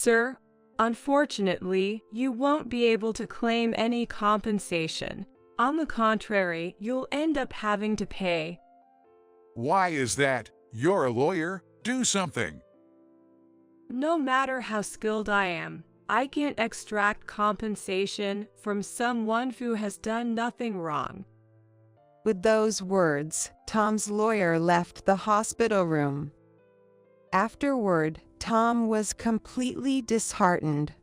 Sir, unfortunately, you won't be able to claim any compensation. On the contrary, you'll end up having to pay. Why is that? You're a lawyer. Do something. No matter how skilled I am, I can't extract compensation from someone who has done nothing wrong. With those words, Tom's lawyer left the hospital room. Afterward, Tom was completely disheartened.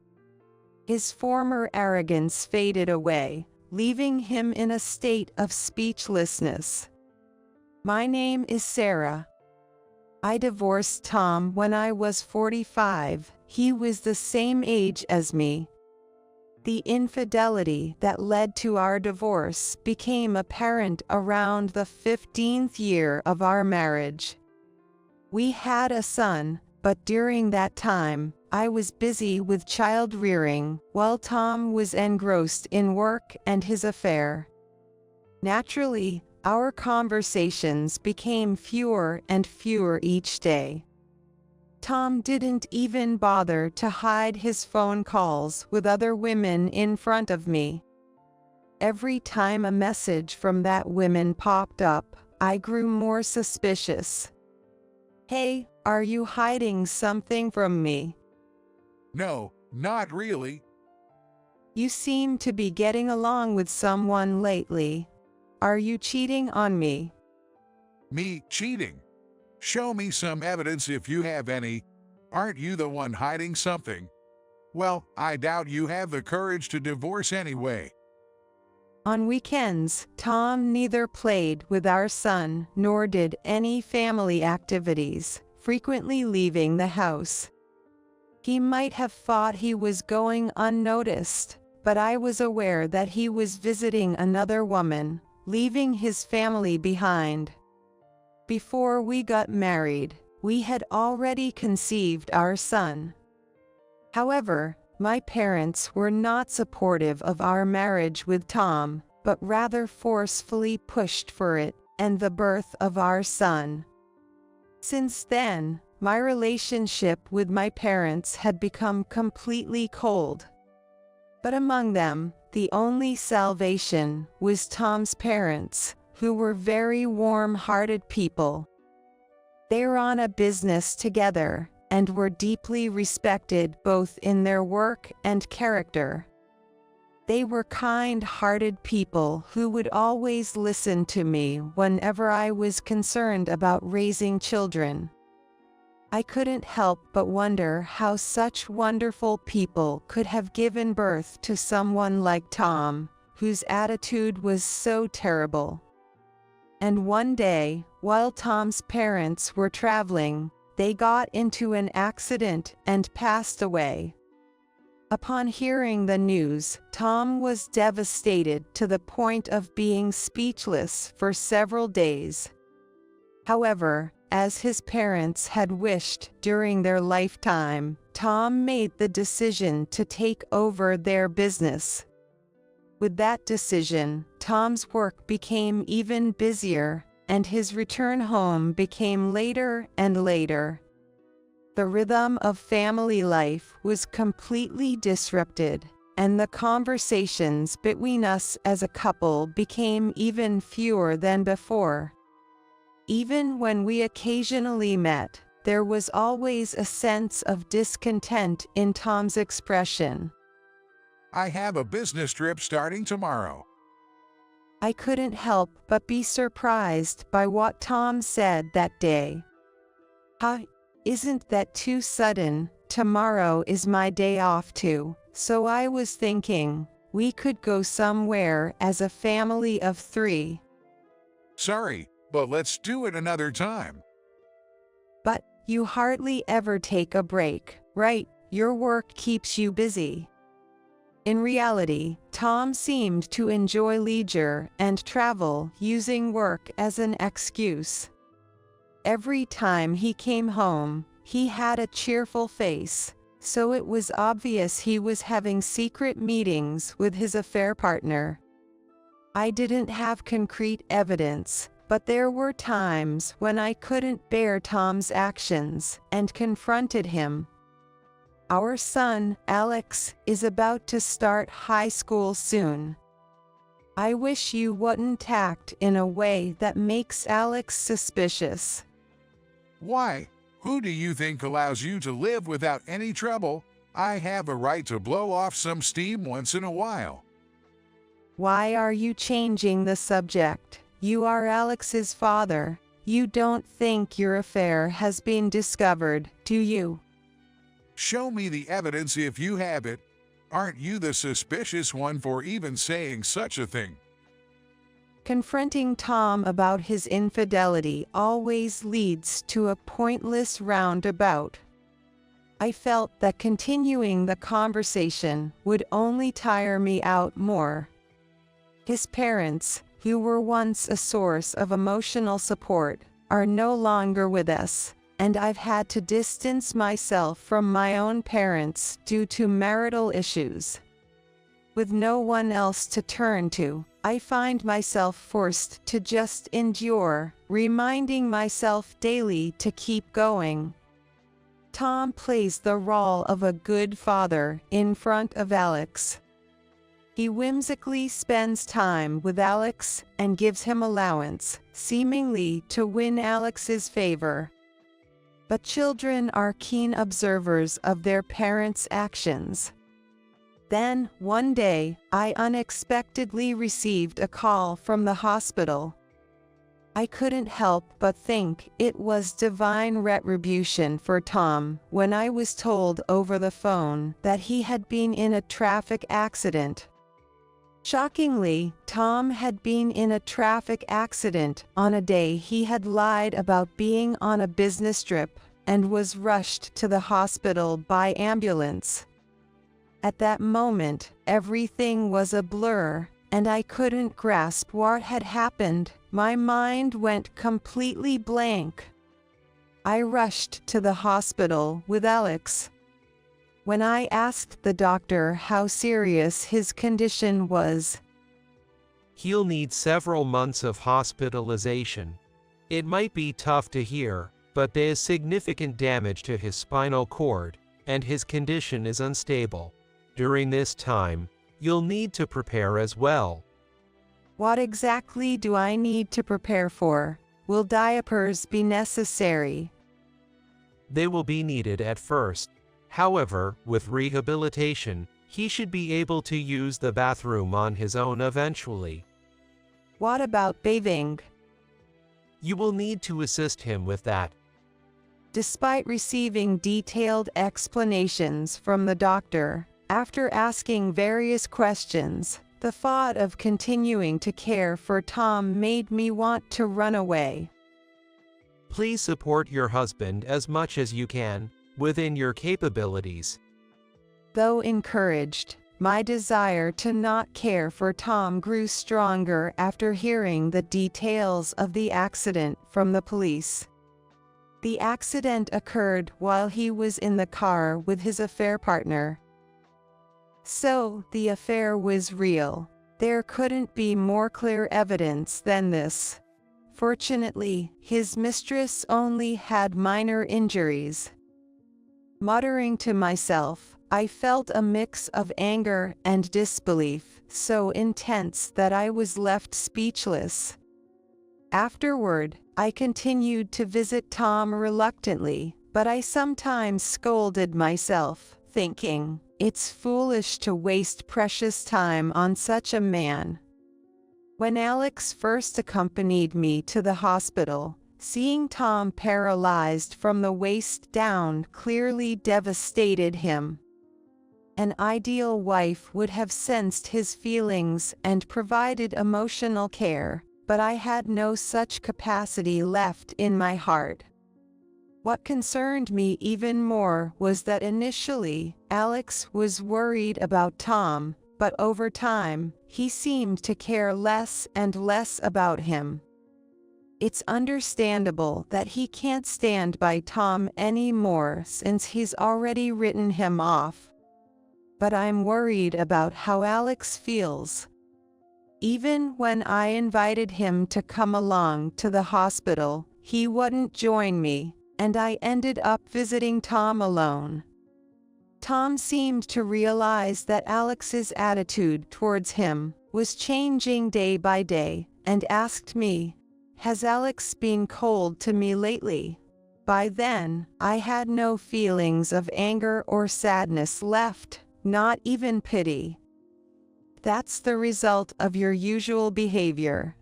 His former arrogance faded away, leaving him in a state of speechlessness. My name is Sarah. I divorced Tom when I was 45. He was the same age as me. The infidelity that led to our divorce became apparent around the 15th year of our marriage. We had a son, but during that time, I was busy with child rearing while Tom was engrossed in work and his affair. Naturally, our conversations became fewer and fewer each day. Tom didn't even bother to hide his phone calls with other women in front of me. Every time a message from that woman popped up, I grew more suspicious. Hey, are you hiding something from me? No, not really. You seem to be getting along with someone lately. Are you cheating on me? Me cheating? Show me some evidence if you have any. Aren't you the one hiding something? Well, I doubt you have the courage to divorce anyway. On weekends, Tom neither played with our son nor did any family activities, frequently leaving the house. He might have thought he was going unnoticed, but I was aware that he was visiting another woman, leaving his family behind. Before we got married, we had already conceived our son. However, my parents were not supportive of our marriage with Tom, but rather forcefully pushed for it and the birth of our son. Since then, my relationship with my parents had become completely cold. But among them, the only salvation was Tom's parents, who were very warm-hearted people. They ran a business together and were deeply respected both in their work and character. They were kind-hearted people who would always listen to me whenever I was concerned about raising children. I couldn't help but wonder how such wonderful people could have given birth to someone like Tom, whose attitude was so terrible. And one day, while Tom's parents were traveling, they got into an accident and passed away. Upon hearing the news, Tom was devastated to the point of being speechless for several days. However, as his parents had wished during their lifetime, Tom made the decision to take over their business. With that decision, Tom's work became even busier, and his return home became later and later. The rhythm of family life was completely disrupted, and the conversations between us as a couple became even fewer than before. Even when we occasionally met, there was always a sense of discontent in Tom's expression. I have a business trip starting tomorrow. I couldn't help but be surprised by what Tom said that day. Isn't that too sudden? Tomorrow is my day off too, so I was thinking we could go somewhere as a family of 3. Sorry, but let's do it another time. But you hardly ever take a break, right? Your work keeps you busy. In reality, Tom seemed to enjoy leisure and travel, using work as an excuse. Every time he came home, he had a cheerful face, so it was obvious he was having secret meetings with his affair partner. I didn't have concrete evidence, but there were times when I couldn't bear Tom's actions and confronted him. Our son, Alex, is about to start high school soon. I wish you wouldn't act in a way that makes Alex suspicious. Why? Who do you think allows you to live without any trouble? I have a right to blow off some steam once in a while. Why are you changing the subject? You are Alex's father. You don't think your affair has been discovered, do you? Show me the evidence if you have it. Aren't you the suspicious one for even saying such a thing? Confronting Tom about his infidelity always leads to a pointless roundabout. I felt that continuing the conversation would only tire me out more. His parents, who were once a source of emotional support, are no longer with us, and I've had to distance myself from my own parents due to marital issues. With no one else to turn to, I find myself forced to just endure, reminding myself daily to keep going. Tom plays the role of a good father in front of Alex. He whimsically spends time with Alex and gives him allowance, seemingly to win Alex's favor. But children are keen observers of their parents' actions. Then, one day, I unexpectedly received a call from the hospital. I couldn't help but think it was divine retribution for Tom when I was told over the phone that he had been in a traffic accident. Shockingly, Tom had been in a traffic accident on a day he had lied about being on a business trip and was rushed to the hospital by ambulance. At that moment, everything was a blur, and I couldn't grasp what had happened. My mind went completely blank. I rushed to the hospital with Alex. When I asked the doctor how serious his condition was, "He'll need several months of hospitalization. It might be tough to hear, but there's significant damage to his spinal cord, and his condition is unstable. During this time, you'll need to prepare as well." what exactly do I need to prepare for? Will diapers be necessary? They will be needed at first. However, with rehabilitation, he should be able to use the bathroom on his own eventually. What about bathing? You will need to assist him with that. Despite receiving detailed explanations from the doctor, after asking various questions, the thought of continuing to care for Tom made me want to run away. Please support your husband as much as you can, within your capabilities. Though encouraged, my desire to not care for Tom grew stronger after hearing the details of the accident from the police. The accident occurred while he was in the car with his affair partner. So, the affair was real. There couldn't be more clear evidence than this. Fortunately, his mistress only had minor injuries. Muttering to myself, I felt a mix of anger and disbelief, so intense that I was left speechless. Afterward, I continued to visit Tom reluctantly, but I sometimes scolded myself, thinking, it's foolish to waste precious time on such a man. When Alex first accompanied me to the hospital, seeing Tom paralyzed from the waist down clearly devastated him. An ideal wife would have sensed his feelings and provided emotional care, but I had no such capacity left in my heart. What concerned me even more was that initially, Alex was worried about Tom, but over time, he seemed to care less and less about him. It's understandable that he can't stand by Tom anymore since he's already written him off. But I'm worried about how Alex feels. Even when I invited him to come along to the hospital, he wouldn't join me, and I ended up visiting Tom alone. Tom seemed to realize that Alex's attitude towards him was changing day by day and asked me, "Has Alex been cold to me lately?" By then, I had no feelings of anger or sadness left, not even pity. "That's the result of your usual behavior."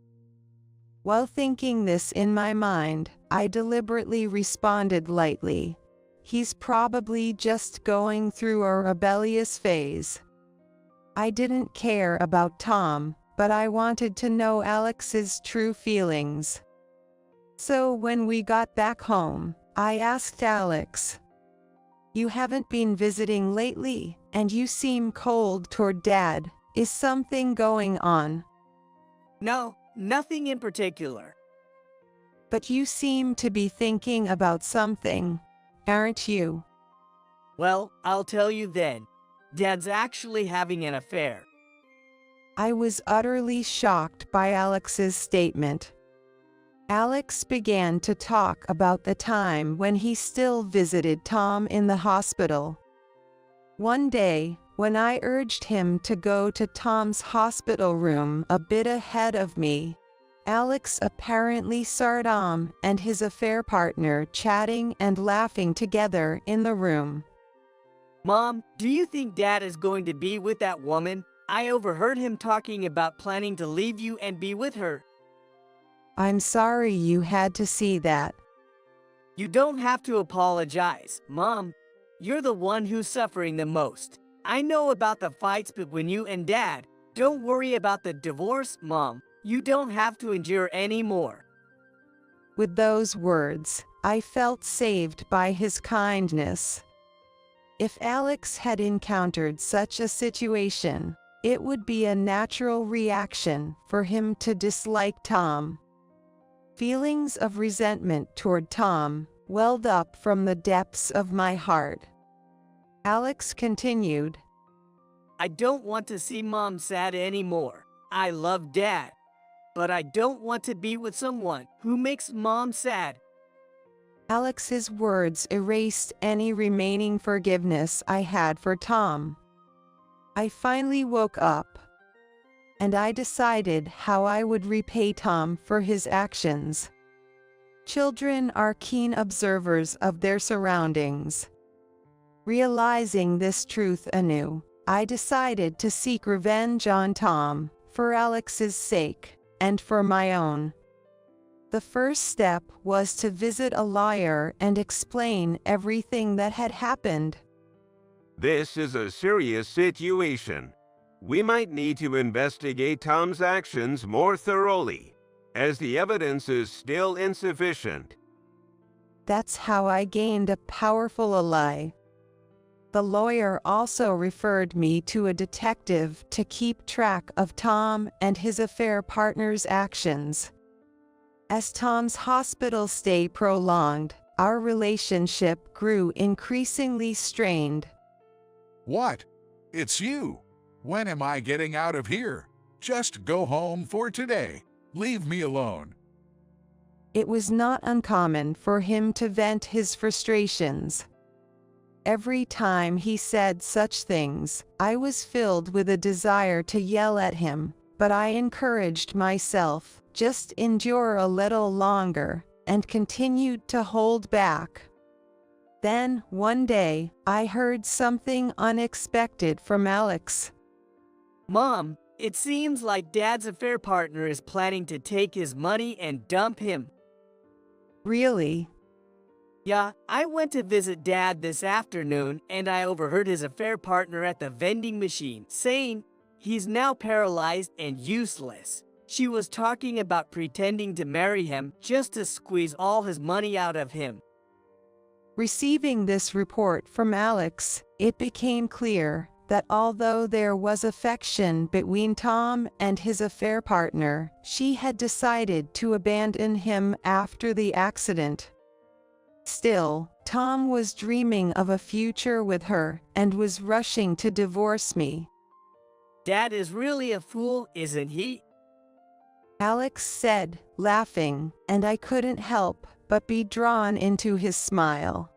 While thinking this in my mind, I deliberately responded lightly, "He's probably just going through a rebellious phase." I didn't care about Tom, but I wanted to know Alex's true feelings. So when we got back home, I asked Alex, "You haven't been visiting lately, and you seem cold toward Dad. Is something going on?" No, nothing in particular. "But you seem to be thinking about something, aren't you?" Well, I'll tell you then. Dad's actually having an affair. I was utterly shocked by Alex's statement. Alex began to talk about the time when he still visited Tom in the hospital. One day, when I urged him to go to Tom's hospital room a bit ahead of me, Alex apparently saw Tom and his affair partner chatting and laughing together in the room. Mom, do you think Dad is going to be with that woman? I overheard him talking about planning to leave you and be with her. I'm sorry you had to see that. You don't have to apologize, Mom. You're the one who's suffering the most. I know about the fights between you and Dad. Don't worry about the divorce, Mom. You don't have to endure any more. With those words, I felt saved by his kindness. If Alex had encountered such a situation, it would be a natural reaction for him to dislike Tom. Feelings of resentment toward Tom welled up from the depths of my heart. Alex continued, I don't want to see Mom sad anymore. I love Dad, but I don't want to be with someone who makes Mom sad. Alex's words erased any remaining forgiveness I had for Tom. I finally woke up, and I decided how I would repay Tom for his actions. Children are keen observers of their surroundings. Realizing this truth anew, I decided to seek revenge on Tom, for Alex's sake, and for my own. The first step was to visit a lawyer and explain everything that had happened. This is a serious situation. We might need to investigate Tom's actions more thoroughly, as the evidence is still insufficient. That's how I gained a powerful ally. The lawyer also referred me to a detective to keep track of Tom and his affair partner's actions. As Tom's hospital stay prolonged, our relationship grew increasingly strained. What? It's you. When am I getting out of here? Just go home for today. Leave me alone. It was not uncommon for him to vent his frustrations. Every time he said such things, I was filled with a desire to yell at him, but I encouraged myself, just endure a little longer, and continued to hold back. Then, one day, I heard something unexpected from Alex. Mom, it seems like Dad's affair partner is planning to take his money and dump him. Really? Yeah, I went to visit Dad this afternoon and I overheard his affair partner at the vending machine saying he's now paralyzed and useless. She was talking about pretending to marry him just to squeeze all his money out of him. Receiving this report from Alex, it became clear that although there was affection between Tom and his affair partner, she had decided to abandon him after the accident. Still, Tom was dreaming of a future with her and was rushing to divorce me. Dad is really a fool, isn't he? Alex said, laughing, and I couldn't help but be drawn into his smile.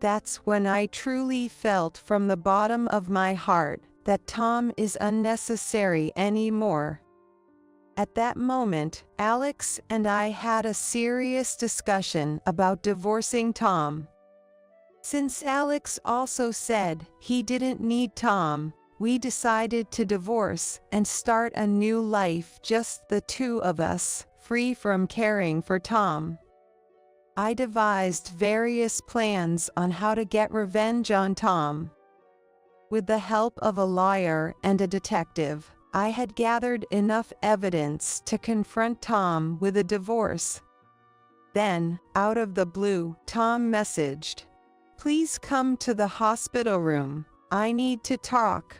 That's when I truly felt from the bottom of my heart that Tom is unnecessary anymore. At that moment, Alex and I had a serious discussion about divorcing Tom. Since Alex also said he didn't need Tom, we decided to divorce and start a new life, just the two of us, free from caring for Tom. I devised various plans on how to get revenge on Tom. With the help of a lawyer and a detective, I had gathered enough evidence to confront Tom with a divorce. Then, out of the blue, Tom messaged, "Please come to the hospital room. I need to talk."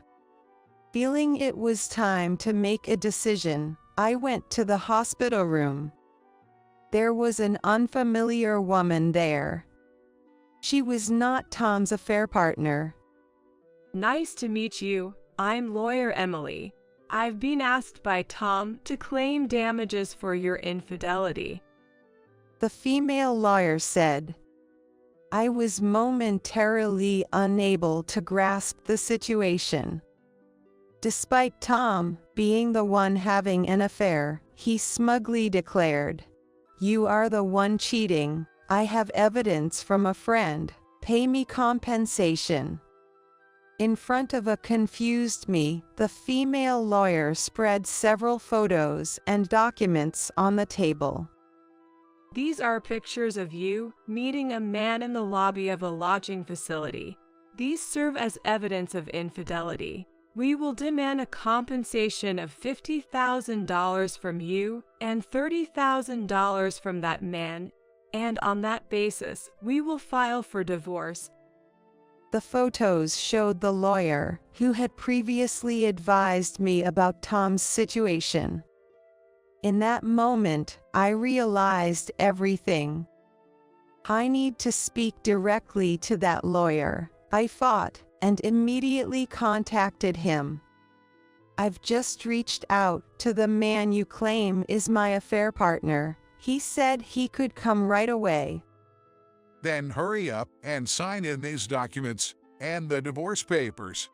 Feeling it was time to make a decision, I went to the hospital room. There was an unfamiliar woman there. She was not Tom's affair partner. Nice to meet you. I'm lawyer Emily. I've been asked by Tom to claim damages for your infidelity. The female lawyer said. I was momentarily unable to grasp the situation. Despite Tom being the one having an affair, he smugly declared, "You are the one cheating. I have evidence from a friend. Pay me compensation." In front of a confused me, the female lawyer spread several photos and documents on the table. These are pictures of you meeting a man in the lobby of a lodging facility. These serve as evidence of infidelity. We will demand a compensation of $50,000 from you and $30,000 from that man, and on that basis, we will file for divorce. The photos showed the lawyer who had previously advised me about Tom's situation. In that moment, I realized everything. I need to speak directly to that lawyer, I thought, and immediately contacted him. I've just reached out to the man you claim is my affair partner. He said he could come right away. Then hurry up and sign in these documents and the divorce papers.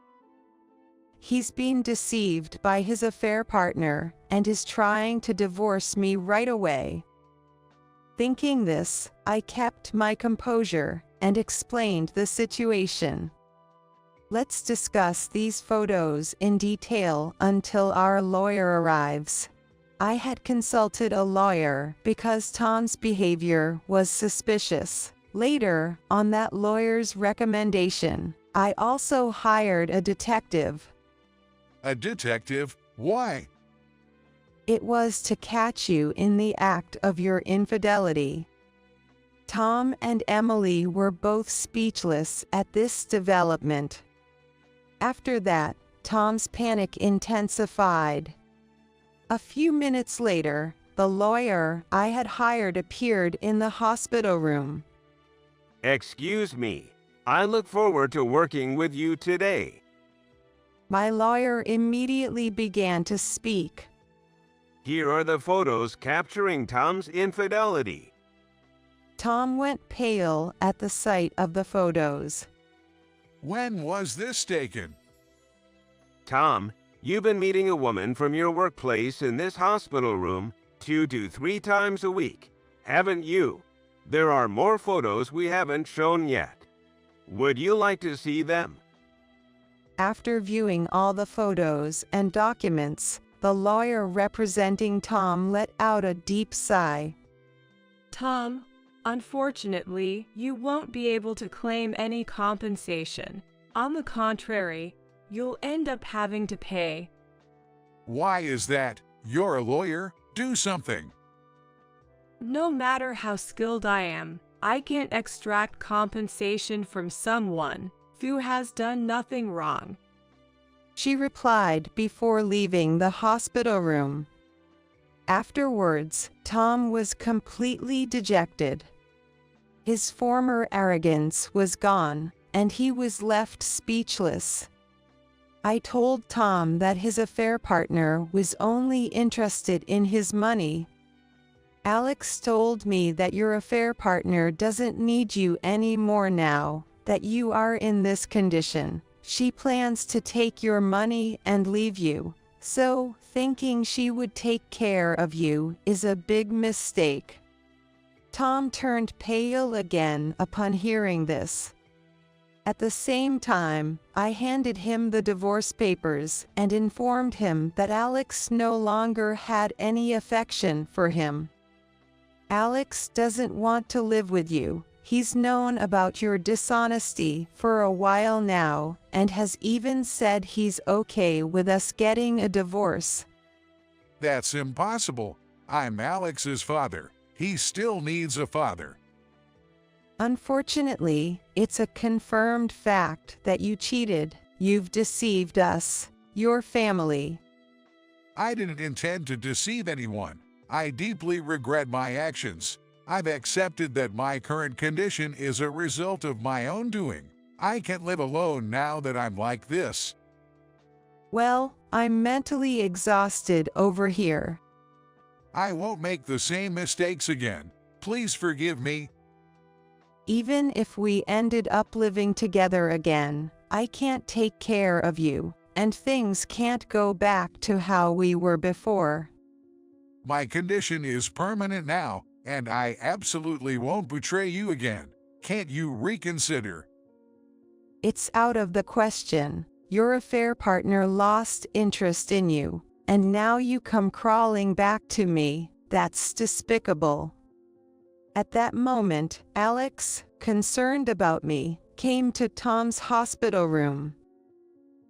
He's been deceived by his affair partner and is trying to divorce me right away. Thinking this, I kept my composure and explained the situation. Let's discuss these photos in detail until our lawyer arrives. I had consulted a lawyer because Tom's behavior was suspicious. Later, on that lawyer's recommendation, I also hired a detective. A detective? Why? It was to catch you in the act of your infidelity. Tom and Emily were both speechless at this development. After that, Tom's panic intensified. A few minutes later, the lawyer I had hired appeared in the hospital room. Excuse me. I look forward to working with you today. My lawyer immediately began to speak. Here are the photos capturing Tom's infidelity. Tom went pale at the sight of the photos. When was this taken? Tom, you've been meeting a woman from your workplace in this hospital room 2 to 3 times a week, haven't you? There are more photos we haven't shown yet. Would you like to see them? After viewing all the photos and documents, the lawyer representing Tom let out a deep sigh. Tom, unfortunately, you won't be able to claim any compensation. On the contrary, you'll end up having to pay. Why is that? You're a lawyer. Do something. No matter how skilled I am, I can't extract compensation from someone who has done nothing wrong. She replied before leaving the hospital room. Afterwards, Tom was completely dejected. His former arrogance was gone, and he was left speechless. I told Tom that his affair partner was only interested in his money. Alex told me that your affair partner doesn't need you anymore now. that you are in this condition. She plans to take your money and leave you. So, thinking she would take care of you is a big mistake." Tom turned pale again upon hearing this. At the same time, I handed him the divorce papers and informed him that Alex no longer had any affection for him. "Alex doesn't want to live with you. He's known about your dishonesty for a while now and has even said he's okay with us getting a divorce." That's impossible. I'm Alex's father. He still needs a father. "Unfortunately, it's a confirmed fact that you cheated. You've deceived us, your family." I didn't intend to deceive anyone. I deeply regret my actions. I've accepted that my current condition is a result of my own doing. I can't live alone now that I'm like this. "Well, I'm mentally exhausted over here." I won't make the same mistakes again. Please forgive me. "Even if we ended up living together again, I can't take care of you, and things can't go back to how we were before." My condition is permanent now, and I absolutely won't betray you again. Can't you reconsider? "It's out of the question. Your affair partner lost interest in you, and now you come crawling back to me. That's despicable." At that moment, Alex, concerned about me, came to Tom's hospital room.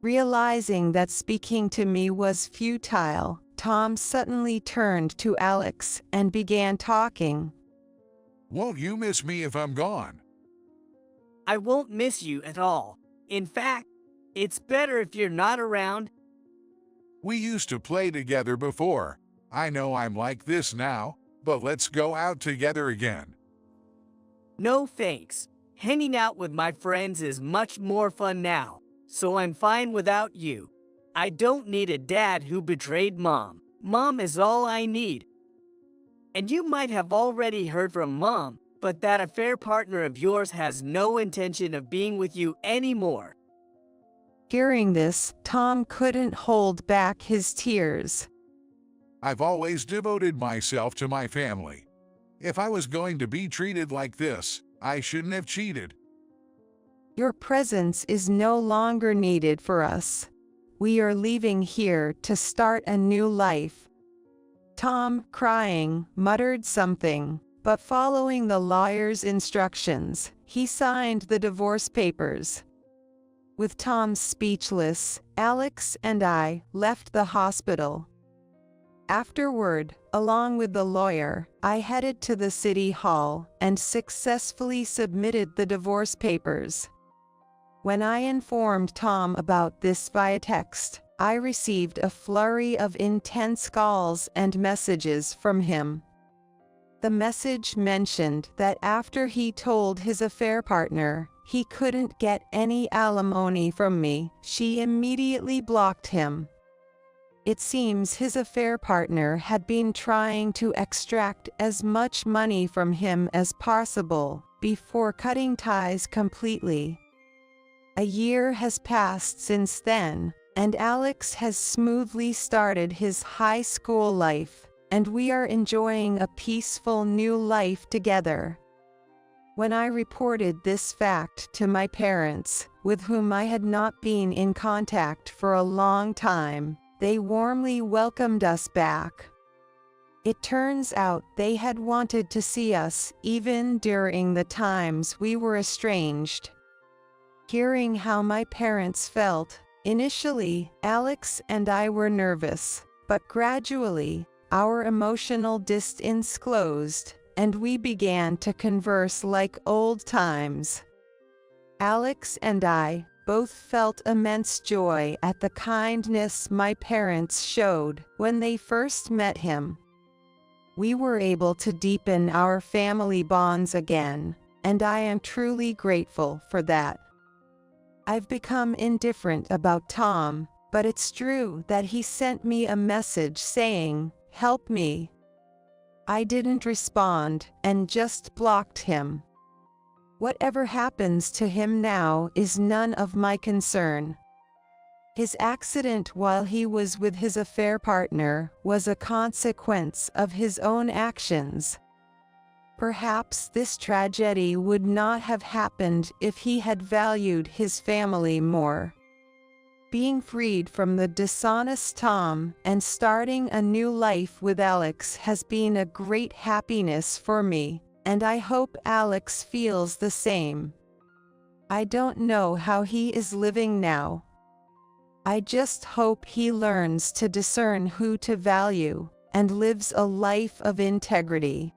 Realizing that speaking to me was futile, Tom suddenly turned to Alex and began talking. Won't you miss me if I'm gone? I won't miss you at all. In fact, it's better if you're not around. We used to play together before. I know I'm like this now, but let's go out together again. No thanks. Hanging out with my friends is much more fun now, so I'm fine without you. I don't need a dad who betrayed Mom. Mom is all I need. And you might have already heard from Mom, but that affair partner of yours has no intention of being with you anymore. Hearing this, Tom couldn't hold back his tears. I've always devoted myself to my family. If I was going to be treated like this, I shouldn't have cheated. Your presence is no longer needed for us. We are leaving here to start a new life. Tom, crying, muttered something, but following the lawyer's instructions, he signed the divorce papers. With Tom speechless, Alex and I left the hospital. Afterward, along with the lawyer, I headed to the city hall and successfully submitted the divorce papers. When I informed Tom about this via text, I received a flurry of intense calls and messages from him. The message mentioned that after he told his affair partner he couldn't get any alimony from me, she immediately blocked him. It seems his affair partner had been trying to extract as much money from him as possible before cutting ties completely. A year has passed since then, and Alex has smoothly started his high school life, and we are enjoying a peaceful new life together. When I reported this fact to my parents, with whom I had not been in contact for a long time, they warmly welcomed us back. It turns out they had wanted to see us even during the times we were estranged. Hearing how my parents felt, initially, Alex and I were nervous, but gradually, our emotional distance closed, and we began to converse like old times. Alex and I both felt immense joy at the kindness my parents showed when they first met him. We were able to deepen our family bonds again, and I am truly grateful for that. I've become indifferent about Tom, but it's true that he sent me a message saying, "Help me." I didn't respond and just blocked him. Whatever happens to him now is none of my concern. His accident while he was with his affair partner was a consequence of his own actions. Perhaps this tragedy would not have happened if he had valued his family more. Being freed from the dishonest Tom and starting a new life with Alex has been a great happiness for me, and I hope Alex feels the same. I don't know how he is living now. I just hope he learns to discern who to value and lives a life of integrity.